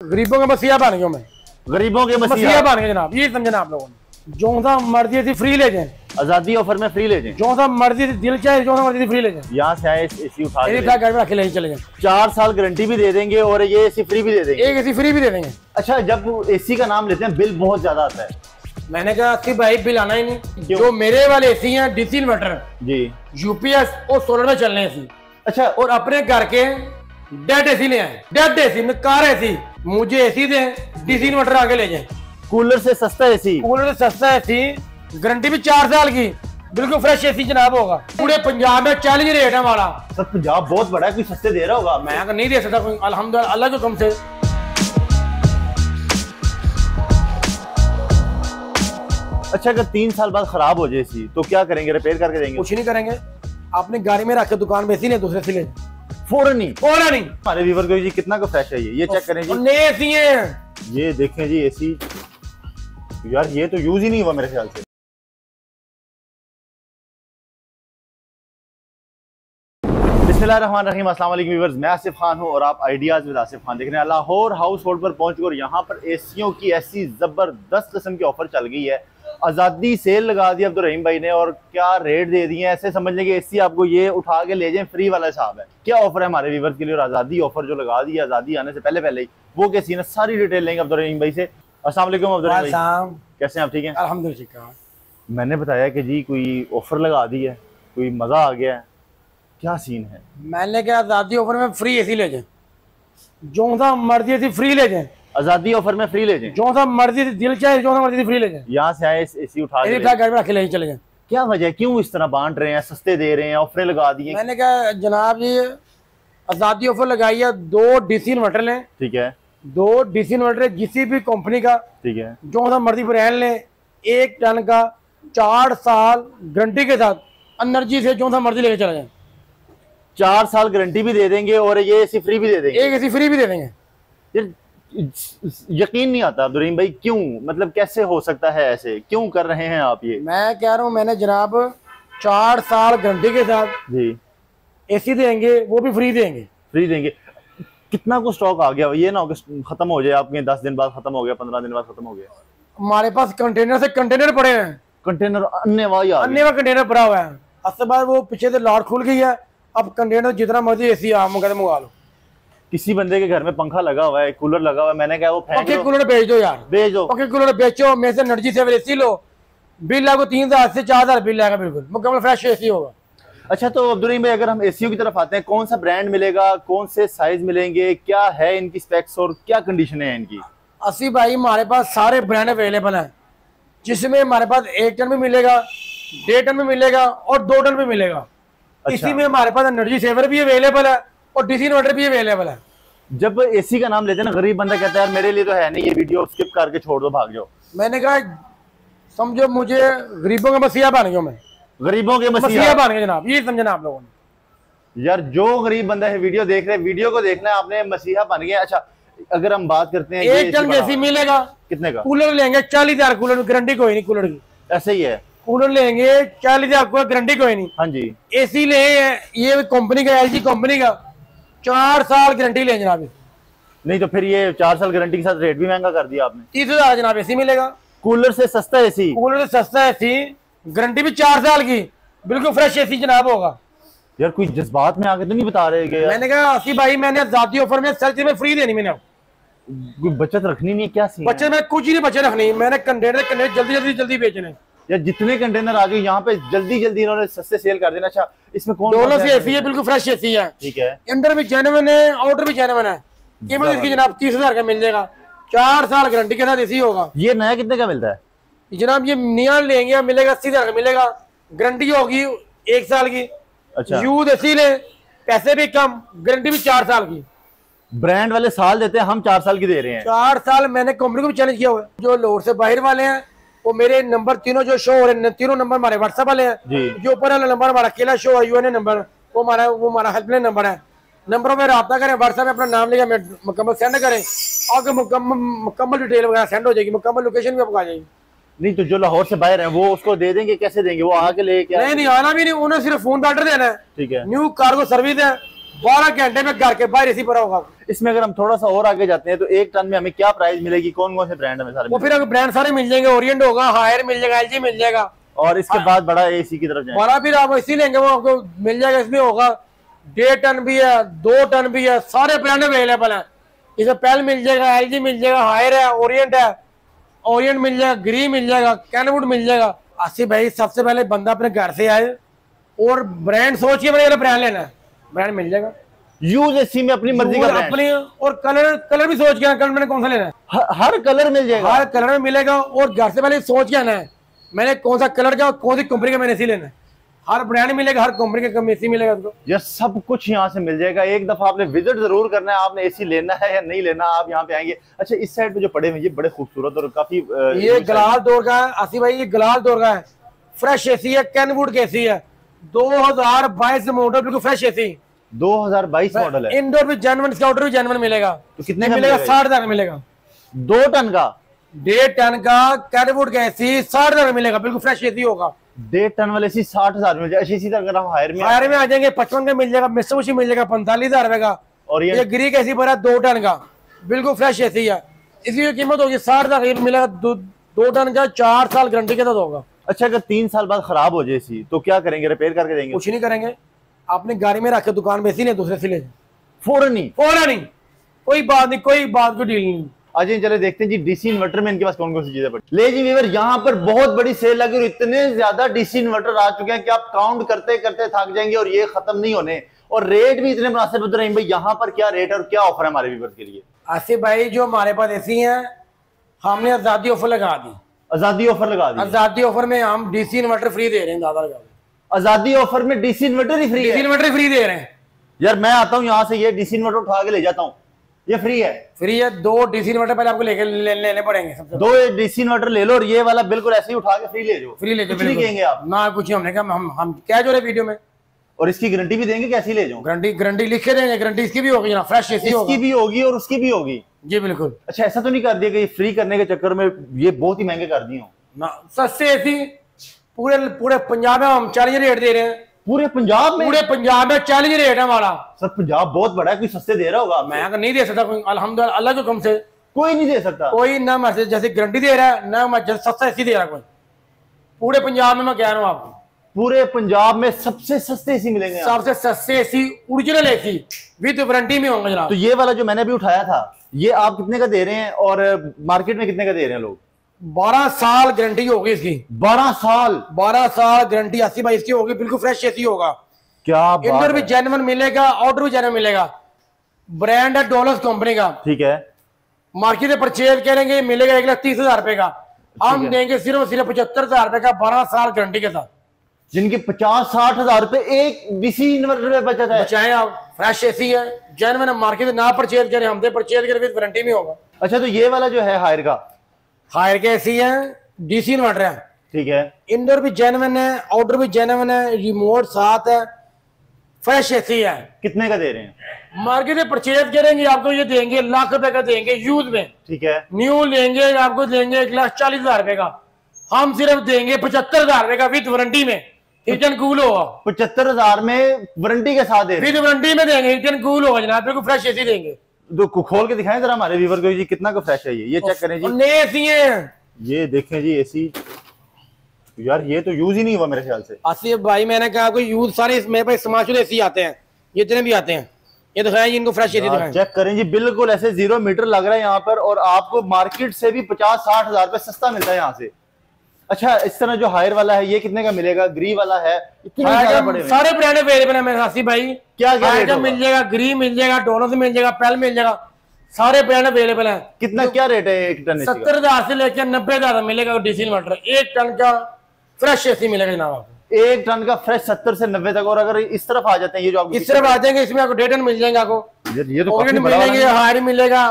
गरीबों का मसीहा बन गया मैं, गरीबों के मसीहा बन गया जनाब। ये समझना आप लोगों ने, जो सा मर्जी थी फ्री ले जाए, आजादी ऑफर में फ्री ले जाए, जो सा मर्जी दिल चाहे जो सा मर्जी फ्री ले जाए। यहाँ से आए एसी उठा के घर में रख ले चले जाए। 4 साल गारंटी भी दे देंगे और ये एसी फ्री भी दे देंगे। एक एसी फ्री भी दे देंगे। अच्छा, जब एसी का नाम लेते हैं बिल बहुत ज्यादा आता है। मैंने कहा कि भाई बिल आना ही नहीं। जो मेरे वाले एसी हैं डीसी इन्वर्टर जी, यूपीएस और सोलर में चलने एसी। अच्छा, और अपने घर के डेड एसी ले आए, डेड एसी में कार एसी, मुझे एसी दे, डीसी इन्वर्टर आगे ले जाए। कूलर से सस्ता एसी, कूलर से सस्ता एसी, गारंटी भी 4 साल की, बिल्कुल फ्रेश एसी जनाब होगा। पूरे पंजाब में चैलेंज रेट है हमारा। सर पंजाब बहुत बड़ा है, कोई सस्ते दे रहा होगा? मैं नहीं दे सकता कोई, अल्हम्दुलिल्लाह अल्लाह के हुक्म से। अच्छा, अगर 3 साल बाद खराब हो जाए एसी तो क्या करेंगे? रिपेयर करके देंगे? कुछ नहीं करेंगे, आपने गाड़ी में रखे दुकान में एसी ले, दूसरे से ले फौरन ही। हमारे व्यूअर को जी कितना का फ्रेश है ये चेक करें जी। नए एसी हैं ये देखें जी एसी, यार ये तो यूज ही नहीं हुआ मेरे ख्याल से। बिस्मिल्लाहिर्रहमानिर्रहीम, अस्सलाम वालेकुम व्यूअर्स, मैं आसिफ खान हूं और आप आइडियाज विद आसिफ खान देख रहे हैं। लाहौर हाउस होल्ड पर पहुंच कर यहाँ पर एसीओं की ऐसी जबरदस्त किस्म की ऑफर चल गई है। आज़ादी सेल लगा दी अब्दुर्रहीम भाई ने और क्या रेट दे दिए हैं, ऐसे समझ लें कि एसी आपको ये उठा के ले जाएं फ्री वाला हिसाब है। क्या ऑफर है हमारे व्यूअर्स के लिए और आज़ादी ऑफर जो लगा दी है आज़ादी आने से पहले ही, वो कैसी है, सारी डिटेल लेंगे अब्दुर्रहीम भाई से। अस्सलाम वालेकुम अब्दुर्रहीम भाई, कैसे हैं आप? ठीक हैं अल्हम्दुलिल्लाह। मैंने बताया कि जी कोई ऑफर लगा दी है, कोई मजा आ गया है, क्या सीन है? मैंने क्या आज़ादी ऑफर में फ्री एसी ले जाए, जो सा मर्जी एसी फ्री ले जाए। आज़ादी ऑफर में फ्री ले जाए, जो सा मर्जी दिल चाहे जो सा मर्जी फ्री ले जाए। यहाँ से आए एसी उठा के घर में रख ले चले जाए। क्या वजह, क्यों इस तरह बांट रहे हैं, सस्ते दे रहे हैं, ऑफरें लगा दी हैं? मैंने कहा जनाब जी आज़ादी ऑफर लगाई है, 2 डीसी इन्वर्टर लें, ठीक है, 2 डीसी इन्वर्टर किसी भी कंपनी का, ठीक है, जो सा मर्जी ब्रांड लें, 1 टन का, 4 साल गारंटी के साथ एनर्जी से जो सा मर्जी लेके चले जाए। 4 साल गारंटी भी दे देंगे और ये एसी फ्री भी दे देंगे। एक एसी फ्री भी दे देंगे। यकीन नहीं आता अब्दुर्रहीम भाई, क्यों, मतलब कैसे हो सकता है ऐसे, क्यों कर रहे हैं आप ये? मैं कह रहा हूँ, मैंने जनाब 4 साल गारंटी के साथ जी एसी देंगे, वो भी फ्री देंगे। कितना को स्टॉक आ गया? ये ना हो कि खत्म हो जाए आपके 10 दिन बाद खत्म हो गया, 15 दिन बाद खत्म हो गया। हमारे पास कंटेनर से कंटेनर पड़े हैं, कंटेनर अन्य कंटेनर पड़ा हुआ है। उसके बाद वो पीछे से लॉट खुल गई है, अब कंटेनर जितना मर्जी एसी आप मंगा लो। किसी बंदे के घर में पंखा लगा हुआ है, कूलर लगा हुआ है, मैंने कहा वो पक्के कूलर बेच दो यार, बेच दो पक्के कूलर बेचो, मेरे से एनर्जी सेवर एसी लो, बिल आपको 3000 से 4000 बिल आएगा, बिल्कुल मुकम्मल फ्रेश एसी होगा। अच्छा, तो अब्दुर्रहीम भाई अगर हम एसीओ की तरफ आते हैं, कौन सा ब्रांड मिलेगा, कौन से साइज मिलेंगे, क्या है इनकी स्पेक्स और क्या कंडीशन है इनकी? अस्सी भाई हमारे पास सारे ब्रांड अवेलेबल हैं, जिसमें हमारे पास 1 टन भी मिलेगा, 1.5 टन भी मिलेगा और 2 टन भी मिलेगा। अच्छा। इसी में हमारे पास एनर्जी सेवर भी अवेलेबल है और डीसी इन्वर्टर भी अवेलेबल है। जब एसी का नाम लेते हैं ना, गरीब बंदा कहता है यार मेरे लिए तो है नहीं, ये वीडियो स्किप करके छोड़ दो, भाग जाओ। मैंने कहा समझो मुझे गरीबों का मसीहा बन गया मैं, गरीबों के मसीहा बन गया जनाब, ये समझना आप लोगों ने। यार जो गरीब बंदा है वीडियो देख रहे हैं, वीडियो को देखना है आपने, मसीहा बन गया। अच्छा, अगर हम बात करते हैं 1 टन एसी मिलेगा, कितने का? कूलर लेंगे 40,000, कूलर गारंटी कोई नहीं, कूलर की ऐसे ही है, कूलर लेंगे 40,000 को गारंटी कोई नहीं। हाँ जी। एसी ले, ये कंपनी का, एलजी कंपनी का 4 साल गारंटी ले जनाब। नहीं तो फिर ये 4 साल गारंटी के साथ रेट भी महंगा कर दिया आपने। 30,000 जनाब एसी मिलेगा। कूलर से सस्ता एसी, कूलर से सस्ता एसी, गारंटी भी 4 साल की, बिल्कुल फ्रेश एसी जनाब होगा। यार कोई जज्बात में आके तो नहीं बता रहे कि मैंने कहा आसी भाई मैंने आज़ादी ऑफर में सर में फ्री देनी, मैंने कोई बचत रखनी नहीं है, क्या सीन? बचत में कुछ ही नहीं बचत रखनी, मैंने कंटेनर जल्दी बेचने। यार जितने कंटेनर आ गए यहाँ पे जल्दी इन्होंने सस्ते सेल कर देना। अच्छा, इसमें कौन दोनों से एसी है, बिल्कुल फ्रेश एसी है, ठीक है, अंदर भी जेन्युइन है, आउटर भी जेन्युइन है। कीमत इसकी जनाब 30,000 का मिल जाएगा, 4 साल गारंटी के साथ एसी होगा। ये नया कितने का मिलता है जनाब? ये नया लेंगे मिलेगा 80,000 का मिलेगा, गारंटी होगी 1 साल की। अच्छा, यूज एसी ले, पैसे भी कम, गारंटी भी 4 साल की। ब्रांड वाले साल देते हैं, हम 4 साल की दे रहे हैं। 4 साल मैंने कंपनी को भी चैलेंज किया हुआ है। जो लाहौर से बाहर वाले हैं वो मेरे नंबर तीनों जो शो हो रहे हैं, तीनों नंबर हमारे व्हाट्सएप वाले हैं। जो ऊपर वाला नंबर हमारा अकेला शो है यूएनए नंबर, वो हमारा हेल्पलाइन नंबर है। नंबरों में रब्ता करें, व्हाट्सएप में अपना नाम लेकर मुकम्मल सेंड करें, और मुकम्मल डिटेल वगैरह सेंड हो जाएगी, मुकम्मल लोकेशन भी आपको आ जाएगी। नहीं तो जो लाहौर से बाहर है वो उसको दे देंगे, कैसे देंगे? वो आके ले क्या? नहीं आना भी नहीं, उन्हें सिर्फ फोन का ऑर्डर देना है, ठीक है। न्यू कार्गो सर्विस है, 12 घंटे में घर के बाहर एसी भरा होगा। इसमें अगर हम थोड़ा सा और आगे जाते हैं तो 1 टन में हमें क्या प्राइस मिलेगी, कौन कौन से ब्रांड हमें सारे? वो फिर ब्रांड सारे मिल जाएंगे, ओरिएंट होगा, हायर मिल जाएगा, एलजी मिल जाएगा। और इसके बाद बड़ा एसी की तरफ जाएंगे। बड़ा फिर आप इसी लेंगे, वो आपको मिल जाएगा। इसमें होगा 1.5 टन भी है, 2 टन भी है, सारे ब्रांड अवेलेबल है। इसमें पेल मिल जाएगा, एलजी मिल जाएगा, हायर है, ओरिएंट मिल जाएगा, ग्री मिल जाएगा, कैनवुड मिल जाएगा। आसिफ भाई सबसे पहले बंदा अपने घर से आए और ब्रांड सोच के मैंने ब्रांड लेना है, ब्रांड मिल जाएगा। यूज एसी में अपनी मर्जी का अपनी, और कलर भी सोच के, कलर मैंने कौन सा लेना है, हर कलर मिल जाएगा, हर कलर में मिलेगा। और घर से पहले सोच के आना है मैंने कौन सा कलर का, कौन सी कंपनी का मैंने एसी लेना है। हर ब्रांड मिलेगा, हर कंपनी का एसी मिलेगा आपको। ये सब कुछ यहाँ से मिल जाएगा। एक दफा आपने विजिट जरूर करना है, आपने एसी लेना है या नहीं लेना, आप यहाँ पे आएंगे। अच्छा, इस साइड पे जो पड़े हुए ये बड़े खूबसूरत और काफी ये गलाल डोर का है आसिफ भाई, ये गलाल डोर का है, फ्रेश एसी है, कैनवुड की एसी है, 2022 मॉडल, बिल्कुल फ्रेश एसी, 2022 मॉडल है। इंडोर भी जेन्युइन, इसका आउटर भी जेन्युइन मिलेगा। तो कितने मिलेगा? 60,000 का मिलेगा। 2 टन का, 1.5 टन का कैनवुड का एसी 60,000 का मिलेगा, बिल्कुल फ्रेश एसी होगा। 1.5 टन वाले एसी 60,000 मिल जाएगा। इसी तरह अगर हम हायर में आ जाएंगे 55 का मिल जाएगा, मिस्टरबुशी मिल जाएगा 45,000 रुपए का। और ये ग्री का एसी भरा 2 टन का, बिल्कुल फ्रेश एसी है। इसकी कीमत होगी 60,000 का मिलेगा। 2 टन का 4 साल गारंटी के साथ होगा। अच्छा, अगर 3 साल बाद खराब हो जाए एसी तो क्या करेंगे? रिपेयर करके देंगे? कुछ नहीं करेंगे, आपने गाड़ी में रखे दुकान में एसी नहीं, दूसरे से ले फौरन ही, कोई बात नहीं, कोई बात, कोई डील नहीं। आज चले देखते हैं जी डीसी इन्वर्टर में इनके पास कौन कौन सी चीजें पड़ी। ले जी व्यूअर, यहाँ पर बहुत बड़ी सेल लगी और इतने ज्यादा डीसी इन्वर्टर आ चुके हैं कि आप काउंट करते करते थक जाएंगे और ये खत्म नहीं होने। और रेट भी इतने मुनासिब बता रहे हैं भाई। यहाँ पर क्या रेट है और क्या ऑफर है हमारे व्यूअर्स के लिए? आसिफ भाई, जो हमारे पास एसी है, हमने आजादी ऑफर लगा दी। आजादी ऑफर लगा दी? आजादी ऑफर में हम डीसी इन्वर्टर फ्री दे रहे हैं। दादा आजादी ऑफर में डीसी इन्वर्टर ही फ्री है? डीसी इन्वर्टर फ्री दे रहे हैं यार। मैं आता हूँ यहाँ से, ये डीसी इन्वर्टर उठा के ले जाता हूँ, ये फ्री है? फ्री है। 2 डीसी इन्वर्टर पहले आपको लेने पड़ेंगे। सबसे 2 डीसी इन्वर्टर ले लो और ये वाला बिल्कुल ऐसे ही उठा के फ्री ले जाओ। फ्री ले जाओ, कुछ नहीं कहेंगे आप ना, कुछ हमने कहा हम क्या जो रहे वीडियो में। और इसकी गारंटी भी देंगे, कैसी ले जाऊं? गारंटी लिख के देंगे, गारंटी इसकी भी होगी ना, फ्रेश एसी होगा। इसकी भी होगी और उसकी भी होगी जी बिल्कुल। अच्छा, ऐसा तो नहीं कर दिया कि ये फ्री करने के चक्कर में ये बहुत ही महंगे कर दिए हो ना? सस्ते एसी पूरे पंजाब में हम चैलेंज रेट दे रहे हैं। पूरे पंजाब में? पूरे पंजाब में चैलेंज रेट है हमारा। सर पंजाब बहुत बड़ा है, कोई सस्ते दे रहा होगा? मैं नहीं दे सकता कोई, अल्हम्दुलिल्लाह, अल्लाह के हुक्म से कोई नहीं दे सकता। कोई ना मैं जैसे गारंटी दे रहा है, ना मैं सस्ता एसी दे रहा कोई। पूरे पंजाब में मैं कह रहा हूँ आपको, पूरे पंजाब में सबसे सस्ते एसी मिलेंगे? सबसे सस्ते AC, original AC with warranty में होंगे जनाब। तो ये वाला जो मैंने भी उठाया था, ये आप कितने का दे रहे हैं और मार्केट में कितने का दे रहे हैं लोग? 12 साल गारंटी होगी इसकी। 12 साल? 12 साल गारंटी आसिफ भाई इसकी होगी, बिल्कुल फ्रेश एसी होगा। क्या इंडोर भी जेन्युइन मिलेगा, आउटडोर भी जेन्युइन मिलेगा। ब्रांड है डोलस कंपनी का, ठीक है। मार्केट में परचेज करेंगे मिलेगा 1,30,000 रुपए का, हम देंगे सिर्फ 75,000 रुपए का, 12 साल गारंटी के साथ। जिनके 50-60 हजार रुपए एक डीसी इन्वर्टर में बचत है। बचाएं आप, फ्रेश एसी है, जेन्युइन मार्केट ना परचेज करें, हमसे परचेज करें वारंटी में होगा। अच्छा, तो ये वाला जो है हायर के एसी है, डीसी इन्वर्टर है, ठीक है। इंडोर भी जेन्युइन है, आउटडोर भी जेन्युइन है, रिमोट साथ है, फ्रेश एसी है। कितने का दे रहे हैं? मार्केट में परचेज करेंगे आपको ये देंगे लाख रुपए का देंगे यूज में, ठीक है। न्यू लेंगे आपको देंगे 1,40,000 रुपए का, हम सिर्फ देंगे 75,000 रुपए का विद वारंटी में। हीट एंड कूल होगा 75,000 में वारंटी के साथ दे, विद वारंटी में देंगे, हीट एंड कूल होगा जनाब, बिल्कुल फ्रेश एसी देंगे। तो खोल के दिखाएं जरा हमारे व्यूअर को जी कितना का फ्रेश है ये चेक करें जी। नए एसी हैं ये देखें जी एसी, यार ये तो यूज ही नहीं हुआ मेरे ख्याल से। आसिफ भाई मैंने कहा कोई यूज सारे मेरे पास समाशुल एसी आते हैं, ये जितने भी आते हैं, ये दिखाएं इनको फ्रेश एसी दिखाएं। चेक करें जी, बिल्कुल ऐसे 0 मीटर लग रहा है यहाँ पर और आपको मार्केट से भी 50-60 हजार रुपए सस्ता मिलता है यहाँ से। अच्छा, इस तरह जो हायर वाला है ये कितने का मिलेगा? ग्री वाला है, सारे ब्रांड अवेलेबल है मेरे आसिफ भाई। क्या मिल जाएगा, ग्री मिल जाएगा, डोनस मिल जाएगा, पेल मिल जाएगा, सारे ब्रांड अवेलेबल है। कितना क्या रेट है एक टन? 70,000 से लेकर 90,000 मिलेगा डीसी इन्वर्टर। 1 टन का फ्रेश एसी मिलेगा जनाब आपको। 1 टन का फ्रेश 70 से 90 तक। और अगर इस तरफ आ जाते हैं, ये जो इस तरफ आ जाएंगे, इसमें आपको 1.5 टन मिल जाएंगे, आपको ये तो मिलेंगे, हायर मिलेगा,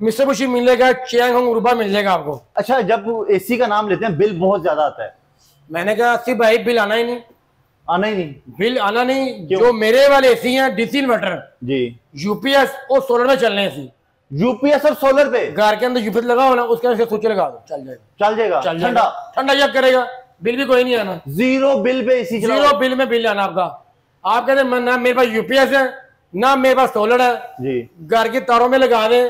मित्सुबिशी मिलेगा, चैंगहोंग उर्बा मिल जाएगा आपको। अच्छा, जब एसी का नाम लेते हैं बिल बहुत ज्यादा आता है। मैंने कहा आसिफ भाई बिल आना ही नहीं, आना ही नहीं, बिल आना नहीं। जो मेरे वाले एसी हैं डीसी इन्वर्टर जी, यूपीएस और सोलर में चलने एसी, यूपीएस और सोलर पे घर के अंदर यूपीएस लगा हो ना, उसके अंदर स्विच लगा दो, चल जाएगा, ठंडा ठंडा जब करेगा, बिल भी कोई नहीं आना। 0 बिल पे एसी, 0 बिल में बिल आना आपका। आप कहते हैं ना मेरे पास यूपीएस है ना मेरे पास सोलर है जी, घर की तारों में लगा दे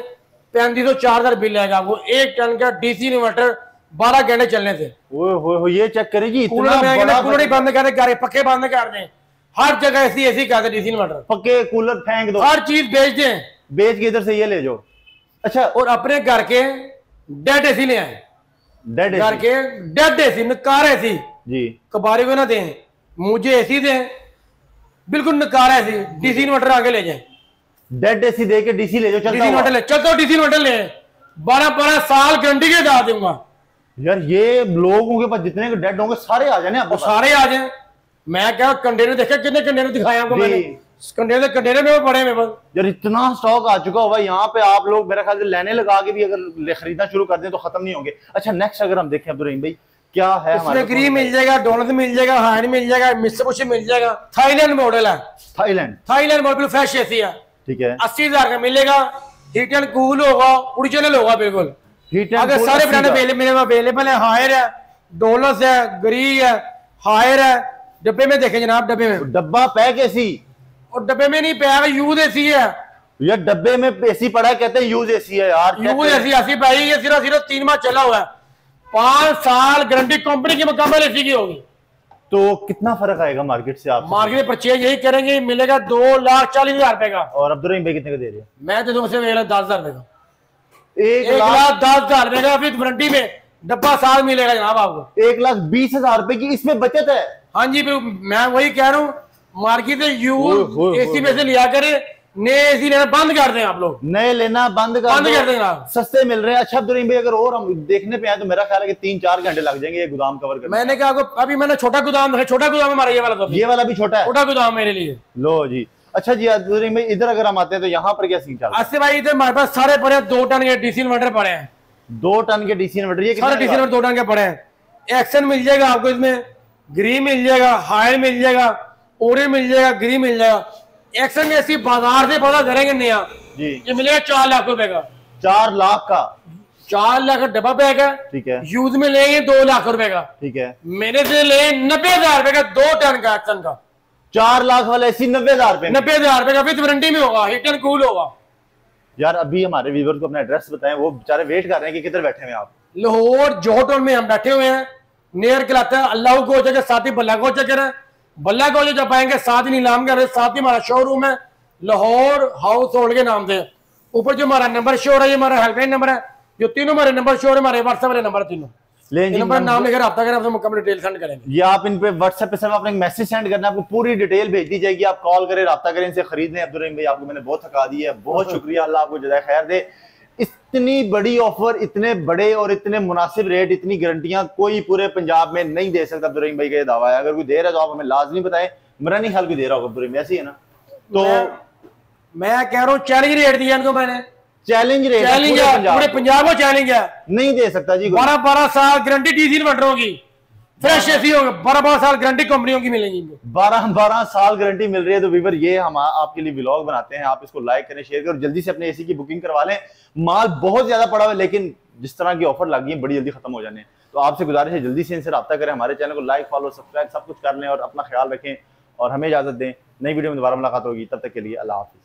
3504 बिल आएगा आपको। 1 टन का डीसी इन्वर्टर 12 घंटे चलने से। वो ये चेक करेगी इतना कूलर बड़ा ही बंद कर दे, पक्के बंद कर दें, हर जगह ऐसी ऐसी कर दे डीसी इन्वर्टर, पक्के कूलर फेंक दो, हर चीज बेच दें, बेच के इधर से ये ले जाओ। अच्छा, और अपने घर के डेड एसी ले आए, डेड घर के डेड एसी नकार एसी जी, कबारी को ना दें, मुझे एसी दें, बिल्कुल नकार एसी, डीसी इन्वर्टर आगे ले जाए, डेड एसी दे के डीसी ले जाओ। डीसी इन्वर्टर ले चल, तो डीसी इन्वर्टर ले 12-12 साल गारंटी के दावा दूंगा यार। ये लोगों के पास जितने डेड होंगे सारे आ जाने, आपको सारे आ जाए। मैं क्या कंटेनर देखे, कितने कंटेनर दिखाए आपको मैंने, कंटेनर में वो पड़े मेरे पास यार। इतना स्टॉक आ चुका होगा यहाँ पे, आप लोग मेरे ख्याल से लेने लगा के भी अगर खरीदना शुरू कर दें तो खत्म नहीं होंगे। अच्छा, नेक्स्ट अगर हम देखें अब्दुल रहीम भाई, क्या है हमारे इसमें ग्री मिल जाएगा, डोनट मिल जाएगा, हाइन मिल जाएगा, मित्सुबिशी मिल जाएगा, थाईलैंड मॉडल है, थाईलैंड मॉडल फ्रेश एसी है, ठीक है, 80,000 का मिलेगा, हीट एंड कूल होगा, ओरिजिनल होगा बिल्कुल। अगर सारे ब्रांड अवेलेबल है, हायर है, डोलस है, ग्री है, हायर है। डब्बे में देखें जनाब, डब्बे में डब्बा पैक एसी, और डब्बे में नहीं पैक, यूज एसी है यार। डब्बे में एसी पड़ा है, कहते हैं यूज एसी है यार। यूज एसी ऐसी भाई, ये सिर्फ 3 माह चला हुआ है, 5 साल गारंटी कंपनी की मुकम्मल एसी की होगी। तो कितना फर्क आएगा मार्केट से? आप मार्केट में परचेज यही करेंगे, मिलेगा 2,40,000 रुपए का। और अब्दुल रहीम भाई कितने का दे रहे हैं? मैं तो तुमसे 1,10,000 रुपए का, 1,10,000 रुपए का विद वारंटी में डब्बा साथ मिलेगा जनाब आपको। 1,20,000 रुपए की इसमें बचत है। हाँ जी, मैं वही कह रहा हूँ, मार्केट से यूज एसी में से लिया करे, नए एसी लेना बंद कर दें आप लोग, नए लेना बंद कर दें आप, सस्ते मिल रहे हैं। अच्छा अब्दुल रहीम भाई, अगर और हम देखने पे आए तो मेरा ख्याल है कि 3-4 घंटे लग जाएंगे ये गोदाम कवर करने। मैंने कहा आपको, अभी मैंने छोटा गोदाम है, छोटा गोदाम हमारा ये वाला, तो ये वाला भी छोटा है, छोटा गोदाम मेरे लिए। लो जी। अच्छा जी अब्दुल रहीम भाई, इधर अगर हम आते हैं तो यहाँ पर क्या सीन चल रहा है? अस्सी भाई, इधर हमारे पास सारे पड़े 2 टन के डीसी इन्वर्टर पड़े हैं, 2 टन के डीसी इन्वर्टर, ये सारे डीसी इन्वर्टर 2 टन के पड़े हैं। एक्शन मिल जाएगा आपको, इसमें ग्री मिल जाएगा, हायर मिल जाएगा, ओरे मिल जाएगा, ग्री मिल जाएगा। एक्शन में ऐसी बाजार से पता करेंगे नया जी, ये मिलेगा 4 लाख रुपए का, 4 लाख का, 4 लाख का डब्बा पैक है, ठीक है। यूज में लेंगे 2 लाख रुपए का, ठीक है। मेरे से ले 90,000 रुपए का 2 टन का एक्शन का, 4 लाख वाला एसी 90,000 रुपए, 90,000 रुपए का विद वारंटी में होगा, हीट एंड कूल होगा। यार अभी हमारे व्यूअर्स को अपना एड्रेस बताएं, वो बेचारे वेट कर रहे हैं कि किधर बैठे हुए हैं आप। लाहौर जोहटोन में हम बैठे हुए हैं, नियर कहलाता है अल्लाह को जगह, साथ ही बल्ला को जगह है, बल्ला को जब आएंगे साथ ही नीलाम कर रहे, साथ ही हमारा शोरूम है लाहौर हाउस होल्ड के नाम से। ऊपर जो हमारा नंबर शो हो रहा है, ये हमारा हेल्पलाइन नंबर है, जो तीनों हमारे नंबर शो हो रहे हैं, हमारे व्हाट्सएप वाले नंबर तीनों, नंबर नाम लेकर रब्ता करें, आपसे मुकम्मल डिटेल सेंड करेंगे। ये आप इन पे व्हाट्सएप पे सिर्फ आपने एक मैसेज सेंड करना है, आपको पूरी डिटेल भेज दी जाएगी, आप कॉल करें, रब्ता करें, इनसे खरीद लें। अब्दुल रहीम भाई, आपको मैंने बहुत थका दी है, बहुत शुक्रिया, अल्लाह आपको जज़ाए खैर दे। इतनी बड़ी ऑफर, इतने बड़े और इतने मुनासिब रेट, इतनी गारंटियां कोई पूरे पंजाब में नहीं दे सकता। अब्दुल रहीम भाई का ये दावा है, अगर कोई दे रहा है तो आप हमें लाजमी बताएं। मेरा नहीं ख्याल कोई दे रहा होगा अब्दुल रहीम, ऐसी है ना? तो मैं कह रहा हूँ चैलेंज रेट दिया इनको मैंने, चैलेंज रेट, पूरे पंजाब को चैलेंज है, नहीं दे सकता जी। 12-12 साल गारंटी डीसी इन्वर्टरों की, फ्रेश एसी होगा, 12-12 साल गारंटी कंपनियों की मिलेंगी, 12-12 साल गारंटी मिल रही है। तो वीवर, ये हम आपके लिए व्लॉग बनाते हैं, आप इसको लाइक करें, शेयर करें, जल्दी से अपने एसी की बुकिंग करवा लें। माल बहुत ज्यादा पड़ा हुआ है, लेकिन जिस तरह की ऑफर लगी है बड़ी जल्दी खत्म हो जाने हैं। तो आपसे गुजारिश है जल्दी से इनसे रब्ता करें, हमारे चैनल को लाइक, फॉलो, सब्सक्राइब सब कुछ कर लें और अपना ख्याल रखें और हमें इजाजत दें। नई वीडियो में दोबारा मुलाकात होगी, तब तक के लिए अल्लाह हाफिज।